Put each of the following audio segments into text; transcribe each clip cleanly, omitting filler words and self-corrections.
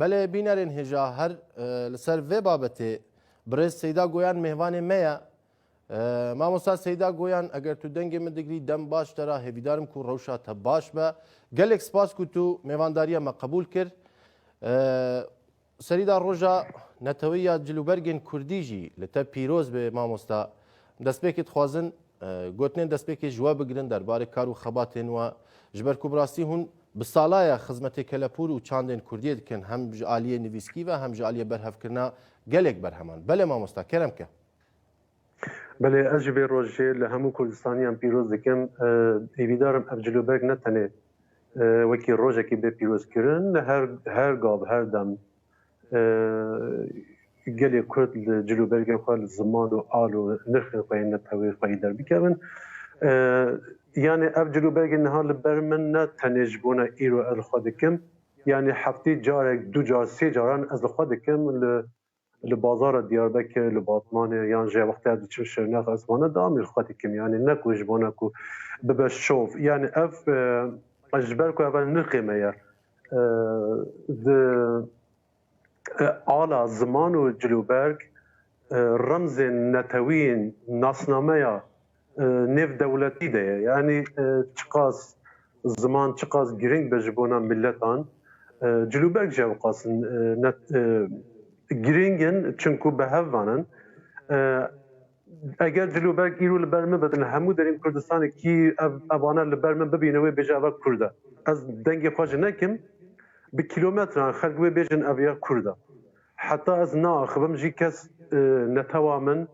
بله بینرین هجا هر لسر و بابته برز سیدا گویان مهوان میا مامۆستا سەیدا گۆیان ئەگەر تو دەنگێ من دەگری دەم باش دەرا هێویدارم کو ڕەوشاتە باش بە gelek spas ku tu mêvandariya me qebûl kir serîda roja netewiya cilûbergên Kurdî jî li te pîroz bê mamosta destpêkê dixwazin gotinên destpêkê ji we bigirin derbarê kar û xebatên we ji ber ku bi rastî hûn bi salaya xizmetê kelepûr û çandên Kurdiyê dikin hem ji aliyê nivîskî ve hem ji aliyê berhevkirina gelek berheman belê mamosta kerem ke بله از جبه روژه لهمو کردستانی هم پیروز دکم ایویدارم اف جلوبرگ نتنه وکی روژه که به پیروز کرن هر گاب هر دم گلی کرد جلوبرگ خواه زمان و آل و نرخ خواه نتاوی خواهی در بکرن یعنی اف جلوبرگ نها لبرمن نتنه جبونه ایرو الخواه دکم یعنی هفته جارک دو جار سه جاران از الخواه دکم لبازار دیاربکر لباتمان یان جه وقتی از چه شرناق اسمانه دامی خواهی کم یعنی نکوش بانه کو ببشوف یعنی اف اجبر کو اول نرقیمه یا آلا زمان و جلوبرگ رمز نتوین ناسنامه یا نف دولتی ده یعنی چقاس زمان چقاس گرینگ بجبونه ملتان جلوبرگ جه وقاسن گرینگن چونکو به هفوانن اگر جلوبرگ ایرو لبرمه بدن همو در این کردستان کی اوانه لبرمه ببینه و بیجه اوه کرده از دنگ خواجه نکم به کیلومتران خلق و بیجن اوه کرده حتی از ناخبم جی کس نتوامن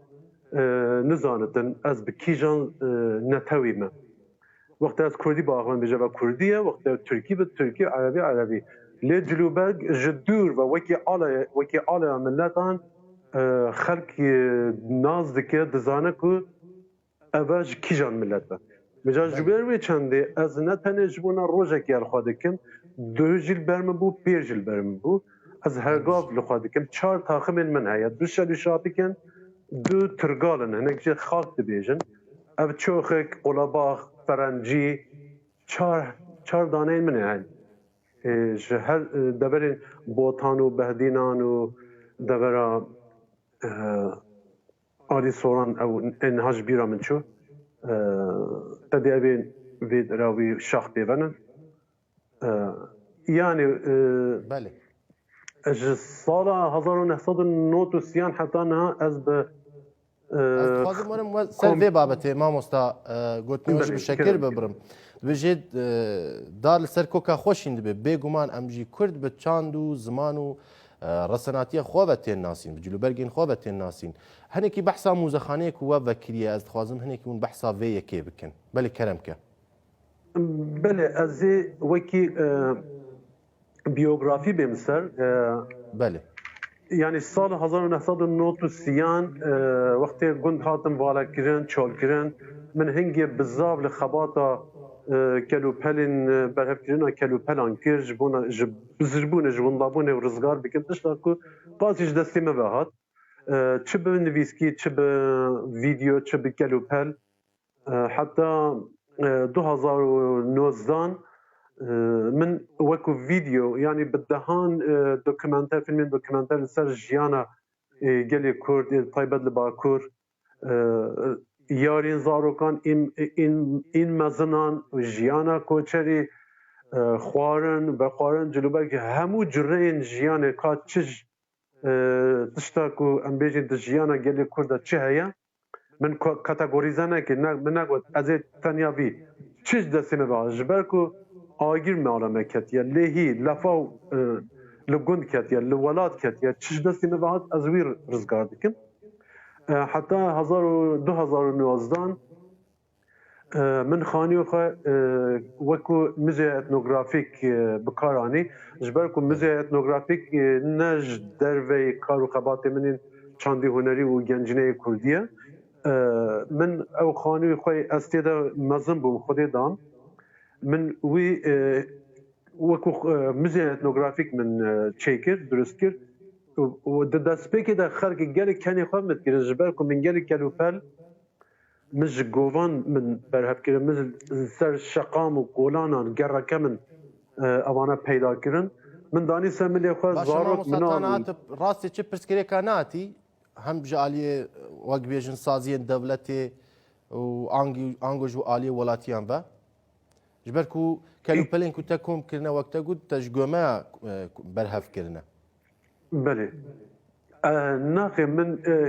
نزاندن از بکیجان نتویمه وقتی از کردی با آخوان بیجه اوه کردیه وقتی ترکی به ترکی عربی عربی لی جلوبرگ جدور و وکی آلا ملتان خلق ناز دکه دزانه که اواج کیجان ملت با مجاز جلوبرگ چنده از نتنه جبونا روژه که الخواه دکم دو جیل برمه بو پیر جیل برمه بو از هرگاف لخواه دکم چار تاخمین من هیا دو شدو شاپی کن دو ترگالن هنک جه خاک دبیجن او چوخک قلاباخ فرنجی چار دانه من هیا هر دبرین بوتان و بهدینان و دبرا آلی سوران او انهاج بیرا من شو تدی اوین وید راوی شاخ بیونن یعنی بله اج سال 1993 حتی نه از به از خوازم ورم سر وی بابته مامۆستا گوتنی وش بشکر ببرم بجید دار لسر کوکا خوشین دبه بێگومان ئەم جی کورد بە چاند و زمان و ڕەسەناتیە خۆ بە تێن ناسین جلوبەرگین خۆ بە تێن ناسین هەنێکی بەحسا موزەخانەیەک وە بەکریە ئەس دخوازم هەنێکی ون بەحسا vê یەکێ بکەن بەلێ کەرەمکە بله از وکی بیوگرافی بیم سر بله yani sal 1993 وقتی گند هاتم والا کرن چال کرن من هنگی بزاف لخباتا کلوپلین برهف کرن کلوپلان کر جبونا بزربونه جوندابونه و رزگار بکن تشتا کو قاضیش دستی مباهات چه به نویسکی چه به ویدیو چه به کلوپل حتی 2019 من وكو فيديو يعني بدهان دوكيومنتر فيلم دوكيومنتر سر جيانا قالي كورد طيبت لباكور يارين زاروكان این مزنان جيانا كوچري خوارن بخوارن جلوبرگ همو جرين جيانا كا چج تشتاكو ام بيجي جيانا قالي كورد چه هيا من كاتيجوريزانا كي من نقول ازي تانيا في چج دسمه باش بركو آگیر معلومه کتیه لهی لفاو لگند کتیه لولاد کتیه چش دستی مباهات از ویر رزگار دکن حتی 2019 من خانی خواه وکو موزه اتنوگرافیک بکارانی جبر کو موزه اتنوگرافیک نج دروی کار و خبات منین چاندی هنری و گنجینه کردیه من او خانی خواه استیده مزن بوم خودی دام من وی وکو موزه اتنوگرافیک من چیکر درست کرد و دست پیکی در خرق گلی کنی خواه متگیره جبر که من گلی کلوپل مج گوان من برهب کرد مز سر شقام و گولانان گرکه من اوانا پیدا کرن من دانی سملی خو باشە زارۆک مامۆستاتان مناڵ هاتە ڕاستی چ پرسکرێکە ناتی هەم بژە عالیە وەک بێژن سازیên دەوڵەتێ و ئانگۆژ و عالیە وڵاتیان بە ji ber ku kelûpelên ku te komkirine wek te got te ji gomeya berhevkirine. بله ناخی من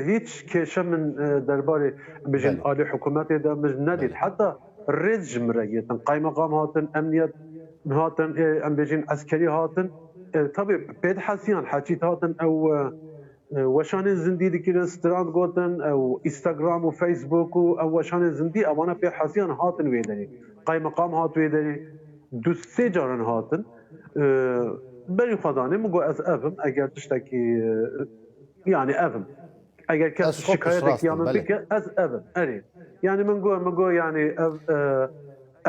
هیچ کێشە من دەربارەی بژین بله. عالی حکوومەتێ دا من نەدید حتا ڕێز ژمرەگێتن قایمەقام هاتن ئەمنیەت هاتن ئەم بێژین ئەسکەری هاتن تابێ پێد حەسیان حەچیت هاتن ئەو وەشانên zindî dikirin strand gotin ew Instagram û Facebook û ew weşanên zindî ewana pê hesiyan hatin wê derê qaymeqam hat wê derê du sê caran hatin berî xwedanê min got ez evim eger tiştekî yani evim eger kes Ez xwe şikayeteke ya min piştrast bike ez evim erê yani min got yani ev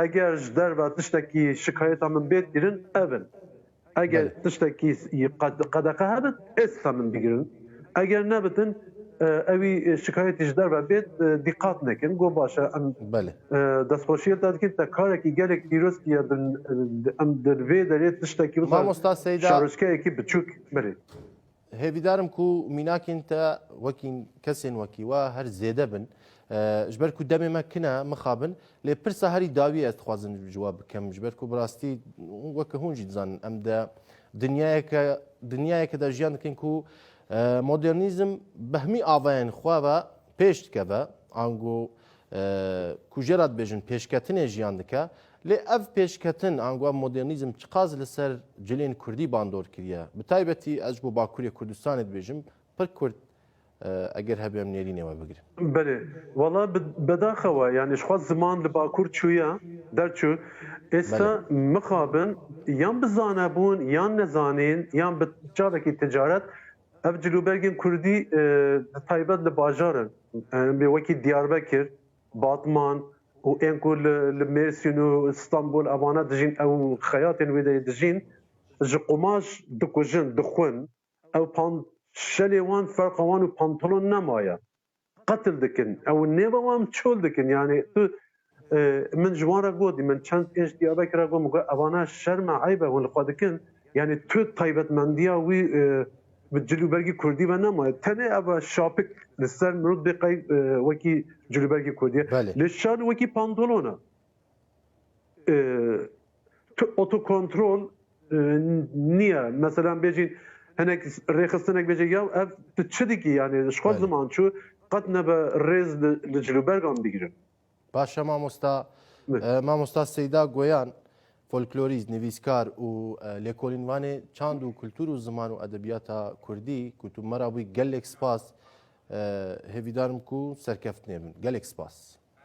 eger ji derve tiştekî şikayeta min bêt kirin evin eger tiştekî qedexe hebin êsta min bigirin eger nebitin evî şikayetî ji derve bêt dîqat nekin got baş e em Belê. destxweşiyê te dikin te karekî gelek pîrozkî ya em di vê derê tiştekî Mamosta Seyda şarozkeyekî biçûk berê hêvîdarim ku mînakên te wekî kesên wekî wa her zêde bin ji ber ku demê me kine mixabin lê pirsa herî dawî ez dixwazim ji we bikim ji ber ku bi rastî weke hûn jî dizanin em de dinyayeke de jiyan dikin ku modernîzm bi hemî avayên xwe ve pêş dikeve ango ku jê re dibêjin pêşketinê jiyan dike lê ev pêşketin ango modernîzm çiqas li ser cilên Kurdî bandor kiriye bi taybetî ez ji bo Bakurê Kurdistanê dibêjim pir Kurd eger hebe em nêrînê we bigirin. Belê wala bedaxewe yani ji xwe ziman li Bakur çûye derçû êsta mixabin yan bi zanebûn yan nezanîn yan bi çavekî ticaret ev cilûbergên Kurdî di taybet li bajarin bê wekî Diyarbekir, Batman û ên ku li Mêrsîn û İstanbul evana dijîn ew xeyatên wê de dijîn ji qumaş dikujin dixwin ew şelê wan ferqa wan û pantolon nemaye qetil dikin ew nêva wan çol dikin yani tu min ji wan re gotî min çend êş Diyarbekirê got min got evana şerme eybe hûn li xwe dikin yani tu taybetmendiya wî bi cilûbergî Kurdî ve nemaye tenê ev şapik li ser mirov bêqey wekî cilûbergî Kurdî li şer wekî pantolona tu otokontrol niye mesela bêjîn hinek rêxistinek bêje ya ev tu çi dikî yani ji xwe ziman çû qet nebe rêz li cilûbergan bigirin Başa mamosta Seyda Goyan folklorîst nivîskar û lêkolîn wanê çand û kultur û ziman û edebiyata Kurdî ku tu me ra bûî gelek spas hêvîdarim ku serkeftinê bin gelek spas.